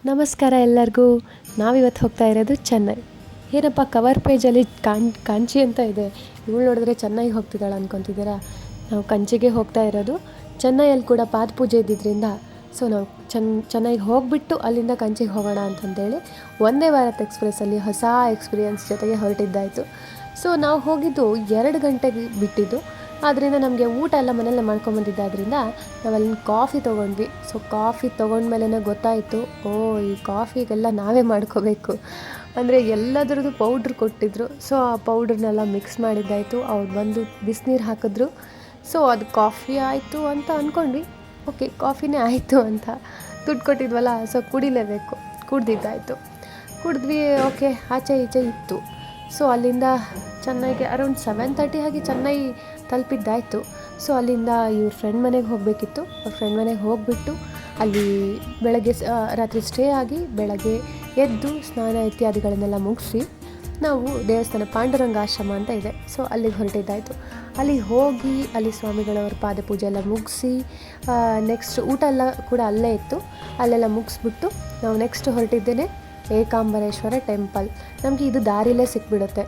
ನಮಸ್ಕಾರ ಎಲ್ಲರಿಗೂ. ನಾವಿವತ್ತು ಹೋಗ್ತಾ ಇರೋದು ಚೆನ್ನೈ. ಏನಪ್ಪ ಕವರ್ ಪೇಜಲ್ಲಿ ಕಾಂಚಿ ಅಂತ ಇದೆ, ಇವಳು ನೋಡಿದ್ರೆ ಚೆನ್ನೈಗೆ ಹೋಗ್ತಿದ್ದಾಳೆ ಅಂದ್ಕೊತಿದ್ದೀರಾ? ನಾವು ಕಂಚಿಗೆ ಹೋಗ್ತಾ ಇರೋದು. ಚೆನ್ನೈಯಲ್ಲಿ ಕೂಡ ಪಾದಪೂಜೆ ಇದ್ದಿದ್ದರಿಂದ ಸೊ ನಾವು ಚೆನ್ನೈಗೆ ಹೋಗಿಬಿಟ್ಟು ಅಲ್ಲಿಂದ ಕಂಚಿಗೆ ಹೋಗೋಣ ಅಂತಂದೇಳಿ ಒಂದೇ ಭಾರತ್ ಎಕ್ಸ್ಪ್ರೆಸ್ಸಲ್ಲಿ ಹೊಸ ಎಕ್ಸ್ಪೀರಿಯೆನ್ಸ್ ಜೊತೆಗೆ ಹೊರಟಿದ್ದಾಯಿತು. ಸೊ ನಾವು ಹೋಗಿದ್ದು 2 ಗಂಟೆಗೆ ಬಿಟ್ಟಿದ್ದು. ಆದ್ದರಿಂದ ನಮಗೆ ಊಟ ಎಲ್ಲ ಮನೆಯಲ್ಲೇ ಮಾಡ್ಕೊಂಬಂದಿದ್ದಾದ್ರಿಂದ ನಾವಲ್ಲಿ ಕಾಫಿ ತೊಗೊಂಡ್ವಿ. ಸೊ ಕಾಫಿ ತೊಗೊಂಡ್ಮೇಲೆ ಗೊತ್ತಾಯಿತು, ಈ ಕಾಫಿಗೆಲ್ಲ ನಾವೇ ಮಾಡ್ಕೋಬೇಕು ಅಂದರೆ ಎಲ್ಲದರದ್ದು ಪೌಡ್ರ್ ಕೊಟ್ಟಿದ್ದರು. ಸೊ ಆ ಪೌಡ್ರನ್ನೆಲ್ಲ ಮಿಕ್ಸ್ ಮಾಡಿದ್ದಾಯಿತು. ಅವ್ರು ಬಂದು ಬಿಸಿನೀರು ಹಾಕಿದ್ರು. ಸೊ ಅದು ಕಾಫಿ ಆಯಿತು ಅಂತ ಅಂದ್ಕೊಂಡ್ವಿ. ಓಕೆ, ಕಾಫಿನೇ ಆಯಿತು ಅಂತ ದುಡ್ಡು ಕೊಟ್ಟಿದ್ವಲ್ಲ, ಸೊ ಕುಡಿಲೇಬೇಕು, ಕುಡ್ದಿದ್ದಾಯಿತು. ಕುಡಿದ್ವಿ. ಓಕೆ, ಆಚೆ ಈಚೆ ಇತ್ತು. ಸೊ ಅಲ್ಲಿಂದ ಚೆನ್ನೈಗೆ ಅರೌಂಡ್ 7:30 ಹಾಗೆ ಚೆನ್ನೈ ತಲುಪಿದ್ದಾಯಿತು. ಸೊ ಅಲ್ಲಿಂದ ಇವ್ರ ಫ್ರೆಂಡ್ ಮನೆಗೆ ಹೋಗಬೇಕಿತ್ತು. ಅವ್ರ ಫ್ರೆಂಡ್ ಮನೆಗೆ ಹೋಗಿಬಿಟ್ಟು ಅಲ್ಲಿ ಬೆಳಗ್ಗೆ ರಾತ್ರಿ ಸ್ಟೇ ಆಗಿ ಬೆಳಗ್ಗೆ ಎದ್ದು ಸ್ನಾನ ಇತ್ಯಾದಿಗಳನ್ನೆಲ್ಲ ಮುಗಿಸಿ ನಾವು ದೇವಸ್ಥಾನ ಪಾಂಡುರಂಗ ಆಶ್ರಮ ಅಂತ ಇದೆ, ಸೊ ಅಲ್ಲಿಗೆ ಹೊರಟಿದ್ದಾಯಿತು. ಅಲ್ಲಿಗೆ ಹೋಗಿ ಅಲ್ಲಿ ಸ್ವಾಮಿಗಳವ್ರ ಪಾದಪೂಜೆ ಎಲ್ಲ ಮುಗಿಸಿ ನೆಕ್ಸ್ಟ್ ಊಟ ಎಲ್ಲ ಕೂಡ ಅಲ್ಲೇ ಇತ್ತು. ಅಲ್ಲೆಲ್ಲ ಮುಗಿಸ್ಬಿಟ್ಟು ನಾವು ನೆಕ್ಸ್ಟ್ ಹೊರಟಿದ್ದೇನೆ ಏಕಾಂಬರೇಶ್ವರ ಟೆಂಪಲ್. ನಮಗೆ ಇದು ದಾರಿಲೇ ಸಿಕ್ಬಿಡುತ್ತೆ.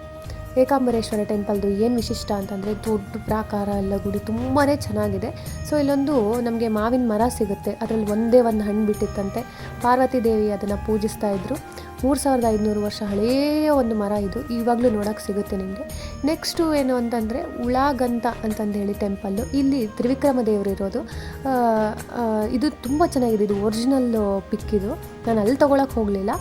ಏಕಾಂಬರೇಶ್ವರ ಟೆಂಪಲ್ದು ಏನು ವಿಶಿಷ್ಟ ಅಂತಂದರೆ ದೊಡ್ಡ ಪ್ರಾಕಾರ ಎಲ್ಲ ಗುಡಿ ತುಂಬಾ ಚೆನ್ನಾಗಿದೆ. ಸೊ ಇಲ್ಲೊಂದು ನಮಗೆ ಮಾವಿನ ಮರ ಸಿಗುತ್ತೆ, ಅದರಲ್ಲಿ ಒಂದೇ ಒಂದು ಹಣ್ಣು ಬಿಟ್ಟಿತ್ತಂತೆ. ಪಾರ್ವತಿ ದೇವಿ ಅದನ್ನು ಪೂಜಿಸ್ತಾ ಇದ್ರು. 3500 ವರ್ಷ ಹಳೆಯ ಒಂದು ಮರ ಇದು, ಇವಾಗಲೂ ನೋಡೋಕ್ಕೆ ಸಿಗುತ್ತೆ ನಿಮಗೆ. ನೆಕ್ಸ್ಟು ಏನು ಅಂತಂದರೆ ಉಳಾಗಂತ ಅಂತಂದು ಹೇಳಿ ಟೆಂಪಲ್ಲು. ಇಲ್ಲಿ ತ್ರಿವಿಕ್ರಮ ದೇವರು ಇರೋದು. ಇದು ತುಂಬ ಚೆನ್ನಾಗಿದೆ. ಇದು ಒರಿಜಿನಲ್ ಪಿಕ್ ಇದು. ನಾನು ಅಲ್ಲಿ ತೊಗೊಳಕ್ಕೆ ಹೋಗಲಿಲ್ಲ.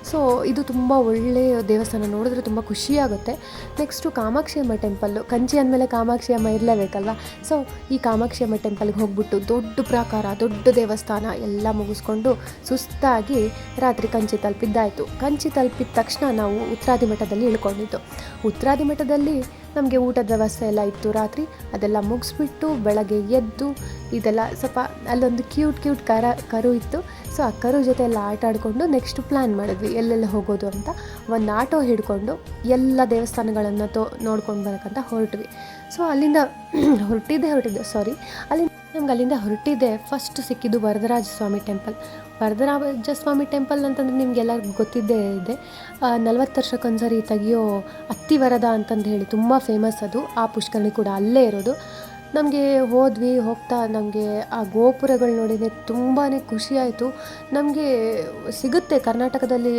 ಸೊ ಇದು ತುಂಬ ಒಳ್ಳೆಯ ದೇವಸ್ಥಾನ, ನೋಡಿದ್ರೆ ತುಂಬ ಖುಷಿಯಾಗುತ್ತೆ. ನೆಕ್ಸ್ಟು ಕಾಮಾಕ್ಷಿ ಅಮ್ಮ ಟೆಂಪಲ್ಲು. ಕಂಚಿ ಅಂದಮೇಲೆ ಕಾಮಾಕ್ಷಿ ಅಮ್ಮ ಇರಲೇಬೇಕಲ್ವ. ಸೊ ಈ ಕಾಮಾಕ್ಷಿ ಅಮ್ಮ ಟೆಂಪಲ್ಗೆ ಹೋಗ್ಬಿಟ್ಟು ದೊಡ್ಡ ಪ್ರಾಕಾರ, ದೊಡ್ಡ ದೇವಸ್ಥಾನ ಎಲ್ಲ ಮುಗಿಸ್ಕೊಂಡು ಸುಸ್ತಾಗಿ ರಾತ್ರಿ ಕಂಚಿ ತಲುಪಿದ್ದಾಯಿತು. ಕಂಚಿ ತಲುಪಿದ ತಕ್ಷಣ ನಾವು ಉತ್ತರಾದಿ ಮಠದಲ್ಲಿ ಇಳ್ಕೊಂಡಿದ್ದು. ಉತ್ತರಾದಿ ಮಠದಲ್ಲಿ ನಮಗೆ ಊಟದ ವ್ಯವಸ್ಥೆ ಎಲ್ಲ ಇತ್ತು ರಾತ್ರಿ. ಅದೆಲ್ಲ ಮುಗಿಸ್ಬಿಟ್ಟು ಬೆಳಗ್ಗೆ ಎದ್ದು ಇದೆಲ್ಲ ಸ್ವಲ್ಪ ಅಲ್ಲೊಂದು ಕ್ಯೂಟ್ ಕರು ಇತ್ತು. ಸೊ ಆ ಕರು ಜೊತೆ ಎಲ್ಲ ಆಟ ಆಡಿಕೊಂಡು ನೆಕ್ಸ್ಟ್ ಪ್ಲ್ಯಾನ್ ಮಾಡಿದ್ವಿ ಎಲ್ಲೆಲ್ಲ ಹೋಗೋದು ಅಂತ. ಒಂದು ಆಟೋ ಹಿಡ್ಕೊಂಡು ಎಲ್ಲ ದೇವಸ್ಥಾನಗಳನ್ನು ನೋಡ್ಕೊಂಡು ಬರೋಕ್ಕಂತ ಹೊರಟ್ವಿ. ಸೊ ಅಲ್ಲಿಂದ ಅಲ್ಲಿಂದ ಹೊರಟಿದ್ದೆ ಫಸ್ಟ್ ಸಿಕ್ಕಿದ್ದು ವರದರಾಜ ಸ್ವಾಮಿ ಟೆಂಪಲ್. ವರದರಾಜ ಸ್ವಾಮಿ ಟೆಂಪಲ್ ಅಂತಂದರೆ ನಿಮಗೆಲ್ಲರಿಗೂ ಗೊತ್ತಿದ್ದೇ ಇದೆ. 40 ವರ್ಷಕ್ಕೊಂದ್ಸರಿ ತೆಗಿಯೋ ಅತ್ತಿವರದ ಅಂತಂದು ಹೇಳಿ ತುಂಬ ಫೇಮಸ್ ಅದು. ಆ ಪುಷ್ಕರಣಿ ಕೂಡ ಅಲ್ಲೇ ಇರೋದು. ನಮಗೆ ಹೋಗ್ತಾ ನಮಗೆ ಆ ಗೋಪುರಗಳು ನೋಡಿದರೆ ತುಂಬಾ ಖುಷಿಯಾಯಿತು. ನಮಗೆ ಸಿಗುತ್ತೆ ಕರ್ನಾಟಕದಲ್ಲಿ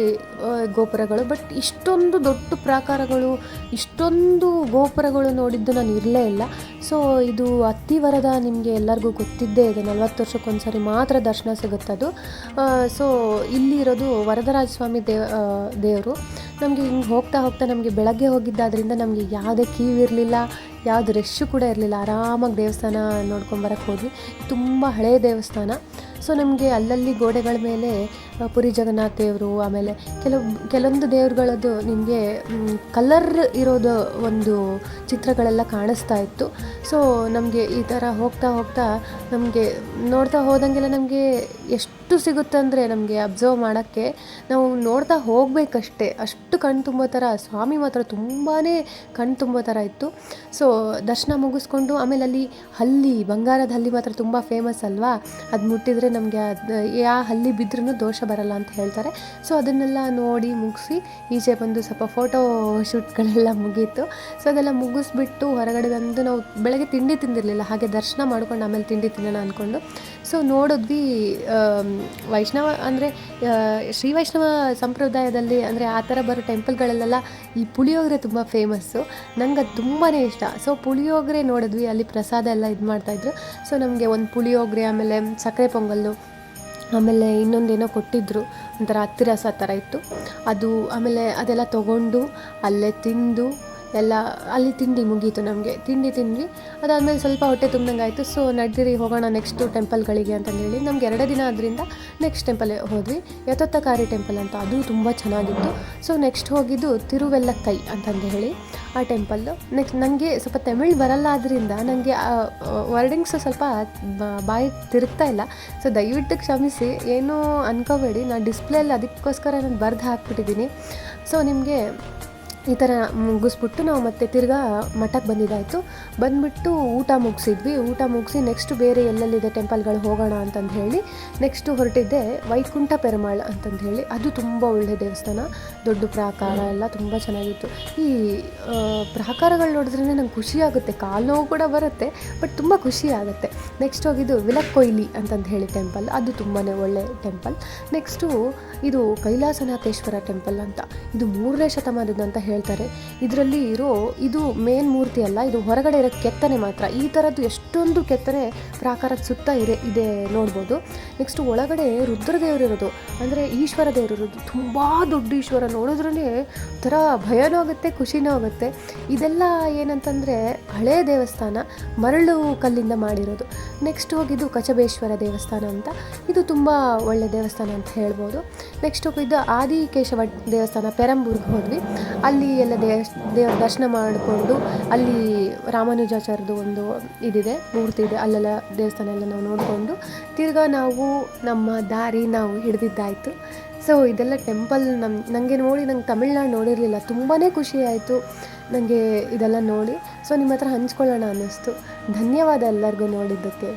ಗೋಪುರಗಳು, ಬಟ್ ಇಷ್ಟೊಂದು ದೊಡ್ಡ ಪ್ರಾಕಾರಗಳು, ಇಷ್ಟೊಂದು ಗೋಪುರಗಳು ನೋಡಿದ್ದು ನಾನು ಇರಲೇ ಇಲ್ಲ. ಸೊ ಇದು ಅತ್ತಿವರದ ನಿಮಗೆ ಎಲ್ಲರಿಗೂ ಗೊತ್ತಿದ್ದೇ ಇದೆ, 40 ವರ್ಷಕ್ಕೊಂದ್ಸರಿ ಮಾತ್ರ ದರ್ಶನ ಸಿಗುತ್ತದು. ಸೊ ಇಲ್ಲಿರೋದು ವರದರಾಜ ಸ್ವಾಮಿ ದೇವರು. ನಮಗೆ ಹಿಂಗೆ ಹೋಗ್ತಾ ನಮಗೆ ಬೆಳಗ್ಗೆ ಹೋಗಿದ್ದಾದ್ರಿಂದ ನಮಗೆ ಯಾವುದೇ ಕ್ಯೂ ಇರಲಿಲ್ಲ, ಯಾವುದು ರಶ್ಶು ಕೂಡ ಇರಲಿಲ್ಲ. ಆರಾಮಾಗಿ ದೇವಸ್ಥಾನ ನೋಡ್ಕೊಂಬರಕ್ಕೆ ಹೋದ್ವಿ. ತುಂಬ ಹಳೆಯ ದೇವಸ್ಥಾನ. ಸೊ ನಮಗೆ ಅಲ್ಲಲ್ಲಿ ಗೋಡೆಗಳ ಮೇಲೆ ಪುರಿ ಜಗನ್ನಾಥ ದೇವರು, ಆಮೇಲೆ ಕೆಲವೊಂದು ದೇವ್ರುಗಳದ್ದು ನಿಮಗೆ ಕಲರ್ ಇರೋದು ಒಂದು ಚಿತ್ರಗಳೆಲ್ಲ ಕಾಣಿಸ್ತಾ ಇತ್ತು. ಸೊ ನಮಗೆ ಈ ಥರ ಹೋಗ್ತಾ ನಮಗೆ ನೋಡ್ತಾ ಹೋದಂಗೆಲ್ಲ ನಮಗೆ ಎಷ್ಟು ಸಿಗುತ್ತೆ ಅಂದರೆ ನಮಗೆ ಅಬ್ಸರ್ವ್ ಮಾಡೋಕ್ಕೆ ನಾವು ನೋಡ್ತಾ ಹೋಗಬೇಕಷ್ಟೇ, ಅಷ್ಟು ಕಣ್ಣು ತುಂಬೋ ಥರ. ಸ್ವಾಮಿ ಮಾತ್ರ ತುಂಬಾ ಕಣ್ಣು ತುಂಬೋ ಥರ ಇತ್ತು. ಸೊ ದರ್ಶನ ಮುಗಿಸ್ಕೊಂಡು ಆಮೇಲೆ ಅಲ್ಲಿ ಬಂಗಾರದ ಹಲ್ಲಿ ಮಾತ್ರ ತುಂಬ ಫೇಮಸ್ ಅಲ್ವಾ. ಅದು ಮುಟ್ಟಿದರೆ ನಮಗೆ ಯಾವ ಹಲ್ಲಿ ಬಿದ್ರೂ ದೋಷ ಬರಲ್ಲ ಅಂತ ಹೇಳ್ತಾರೆ. ಸೊ ಅದನ್ನೆಲ್ಲ ನೋಡಿ ಮುಗಿಸಿ ಈಚೆ ಬಂದು ಸ್ವಲ್ಪ ಫೋಟೋ ಶೂಟ್ಗಳೆಲ್ಲ ಮುಗೀತು. ಸೊ ಅದೆಲ್ಲ ಮುಗಿಸ್ಬಿಟ್ಟು ಹೊರಗಡೆ ಬಂದು ನಾವು ಬೆಳಗ್ಗೆ ತಿಂಡಿ ತಿಂದಿರಲಿಲ್ಲ, ಹಾಗೆ ದರ್ಶನ ಮಾಡ್ಕೊಂಡು ಆಮೇಲೆ ತಿಂಡಿ ತಿನ್ನೋಣ ಅಂದ್ಕೊಂಡು ಸೊ ನೋಡಿದ್ವಿ. ವೈಷ್ಣವ ಅಂದರೆ ಶ್ರೀ ವೈಷ್ಣವ ಸಂಪ್ರದಾಯದಲ್ಲಿ ಅಂದರೆ ಆ ಥರ ಬರೋ ಟೆಂಪಲ್ಗಳಲ್ಲೆಲ್ಲ ಈ ಪುಳಿಯೋಗರೆ ತುಂಬ ಫೇಮಸ್ಸು. ನಂಗೆ ಅದು ತುಂಬಾ ಇಷ್ಟ. ಸೊ ಪುಳಿಯೋಗರೆ ನೋಡಿದ್ವಿ, ಅಲ್ಲಿ ಪ್ರಸಾದ ಎಲ್ಲ ಇದು ಮಾಡ್ತಾಯಿದ್ರು. ಸೊ ನಮಗೆ ಒಂದು ಪುಳಿಯೋಗರೆ, ಆಮೇಲೆ ಸಕ್ಕರೆ ಪೊಂಗಲ್ಲು, ಆಮೇಲೆ ಇನ್ನೊಂದೇನೋ ಕೊಟ್ಟಿದ್ದರು, ಒಂಥರ ಅತ್ತಿರಸ ಥರ ಇತ್ತು ಅದು. ಆಮೇಲೆ ಅದೆಲ್ಲ ತೊಗೊಂಡು ಅಲ್ಲೇ ತಿಂದು ಎಲ್ಲ ಅಲ್ಲಿ ತಿಂಡಿ ಮುಗೀತು. ನಮಗೆ ತಿಂದ್ವಿ. ಅದಾದಮೇಲೆ ಸ್ವಲ್ಪ ಹೊಟ್ಟೆ ತುಂಬ್ದಂಗೆ ಆಯಿತು. ಸೊ ನಡ್ದಿರಿ ಹೋಗೋಣ ನೆಕ್ಸ್ಟು ಟೆಂಪಲ್ಗಳಿಗೆ ಅಂತಂದೇಳಿ ನಮ್ಗೆ 2 ದಿನ ಆದ್ದರಿಂದ ನೆಕ್ಸ್ಟ್ ಟೆಂಪಲ್ ಹೋದ್ವಿ, ಯಥೋತ್ತಕಾರಿ ಟೆಂಪಲ್ ಅಂತ. ಅದು ತುಂಬ ಚೆನ್ನಾಗಿತ್ತು. ಸೊ ನೆಕ್ಸ್ಟ್ ಹೋಗಿದ್ದು ತಿರುವೆಲ್ಲಕ್ಕೈ ಅಂತಂದು ಹೇಳಿ ಆ ಟೆಂಪಲ್ಲು. ನೆಕ್ಸ್ಟ್ ನನಗೆ ಸ್ವಲ್ಪ ತಮಿಳ್ ಬರಲ್ಲ, ಆದ್ದರಿಂದ ನನಗೆ ವರ್ಡಿಂಗ್ಸ್ ಸ್ವಲ್ಪ ಬಾಯಿ ತಿರುಗ್ತಾ ಇಲ್ಲ. ಸೊ ದಯವಿಟ್ಟು ಕ್ಷಮಿಸಿ, ಏನೂ ಅನ್ಕೋಬೇಡಿ. ನಾನು ಡಿಸ್ಪ್ಲೇಯಲ್ಲಿ ಅದಕ್ಕೋಸ್ಕರ ನಾನು ಬರೆದು ಹಾಕ್ಬಿಟ್ಟಿದ್ದೀನಿ. ಸೊ ನಿಮಗೆ ಈ ಥರ ಮುಗಿಸ್ಬಿಟ್ಟು ನಾವು ಮತ್ತೆ ತಿರ್ಗಾ ಮಠಕ್ಕೆ ಬಂದಿದ್ದಾಯಿತು. ಬಂದುಬಿಟ್ಟು ಊಟ ಮುಗಿಸಿ ನೆಕ್ಸ್ಟ್ ಬೇರೆ ಎಲ್ಲೆಲ್ಲಿದೆ ಟೆಂಪಲ್ಗಳು ಹೋಗೋಣ ಅಂತಂದು ಹೇಳಿ ನೆಕ್ಸ್ಟು ಹೊರಟಿದ್ದೆ ವೈಕುಂಠ ಪೆರುಮಾಳ್ ಅಂತಂದು ಹೇಳಿ. ಅದು ತುಂಬ ಒಳ್ಳೆಯ ದೇವಸ್ಥಾನ, ದೊಡ್ಡ ಪ್ರಾಕಾರ ಎಲ್ಲ ತುಂಬ ಚೆನ್ನಾಗಿತ್ತು. ಈ ಪ್ರಾಕಾರಗಳು ನೋಡಿದ್ರೇ ನಂಗೆ ಖುಷಿಯಾಗುತ್ತೆ, ಕಾಲು ನೋವು ಕೂಡ ಬರುತ್ತೆ, ಬಟ್ ತುಂಬ ಖುಷಿ ಆಗುತ್ತೆ. ನೆಕ್ಸ್ಟ್ ಹೋಗಿದ್ದು ವಿಲಕ್ಕೊಯ್ಲಿ ಅಂತಂದು ಹೇಳಿ ಟೆಂಪಲ್, ಅದು ತುಂಬಾ ಒಳ್ಳೆ ಟೆಂಪಲ್. ನೆಕ್ಸ್ಟು ಇದು ಕೈಲಾಸನಾಥೇಶ್ವರ ಟೆಂಪಲ್ ಅಂತ, ಇದು 3ನೇ ಶತಮಾನದ ಅಂತ ಹೇಳ್ತಾರೆ. ಇದರಲ್ಲಿ ಇರೋ ಇದು ಮೇನ್ ಮೂರ್ತಿ ಅಲ್ಲ, ಇದು ಹೊರಗಡೆ ಇರೋ ಕೆತ್ತನೆ ಮಾತ್ರ. ಈ ಥರದ್ದು ಎಷ್ಟೊಂದು ಕೆತ್ತನೆ ಪ್ರಾಕಾರದ ಸುತ್ತ ಇದೆ ನೋಡ್ಬೋದು. ನೆಕ್ಸ್ಟ್ ಒಳಗಡೆ ರುದ್ರದೇವರಿರೋದು, ಅಂದರೆ ಈಶ್ವರ ದೇವರಿರೋದು, ತುಂಬ ದೊಡ್ಡ ಈಶ್ವರ. ನೋಡಿದ್ರೇ ಥರ ಭಯನೂ ಆಗುತ್ತೆ, ಖುಷಿನೂ ಆಗುತ್ತೆ. ಇದೆಲ್ಲ ಏನಂತಂದರೆ ಹಳೇ ದೇವಸ್ಥಾನ, ಮರಳು ಕಲ್ಲಿಂದ ಮಾಡಿರೋದು. ನೆಕ್ಸ್ಟ್ ಹೋಗಿದ್ದು ಕಚಬೇಶ್ವರ ದೇವಸ್ಥಾನ ಅಂತ, ಇದು ತುಂಬ ಒಳ್ಳೆ ದೇವಸ್ಥಾನ ಅಂತ ಹೇಳ್ಬೋದು. ನೆಕ್ಸ್ಟ್ ಹೋಗಿದ್ದು ಆದಿಕೇಶವ ದೇವಸ್ಥಾನ, ಪೆರಂಬೂರ್ಗೆ ಹೋದ್ವಿ. ಅಲ್ಲಿ ಎಲ್ಲ ದೇವ್ರ ದರ್ಶನ ಮಾಡಿಕೊಂಡು ಅಲ್ಲಿ ರಾಮಾನುಜಾಚಾರ್ಯದು ಒಂದು ಇದಿದೆ, ಮೂರ್ತಿ ಇದೆ, ಅಲ್ಲೆಲ್ಲ ದೇವಸ್ಥಾನ ಎಲ್ಲ ನಾವು ನೋಡಿಕೊಂಡು ತಿರ್ಗಾ ನಾವು ನಮ್ಮ ದಾರಿ ನಾವು ಹಿಡಿದಿದ್ದಾಯಿತು. ಸೊ ಇದೆಲ್ಲ ಟೆಂಪಲ್ ನನಗೆ ನೋಡಿ, ನಂಗೆ ತಮಿಳ್ನಾಡು ನೋಡಿರಲಿಲ್ಲ, ತುಂಬಾ ಖುಷಿ ಆಯಿತು ನನಗೆ ಇದೆಲ್ಲ ನೋಡಿ. ಸೊ ನಿಮ್ಮ ಹತ್ರ ಹಂಚ್ಕೊಳ್ಳೋಣ ಅನ್ನಿಸ್ತು. ಧನ್ಯವಾದ ಎಲ್ಲರಿಗೂ ನೋಡಿದ್ದಕ್ಕೆ.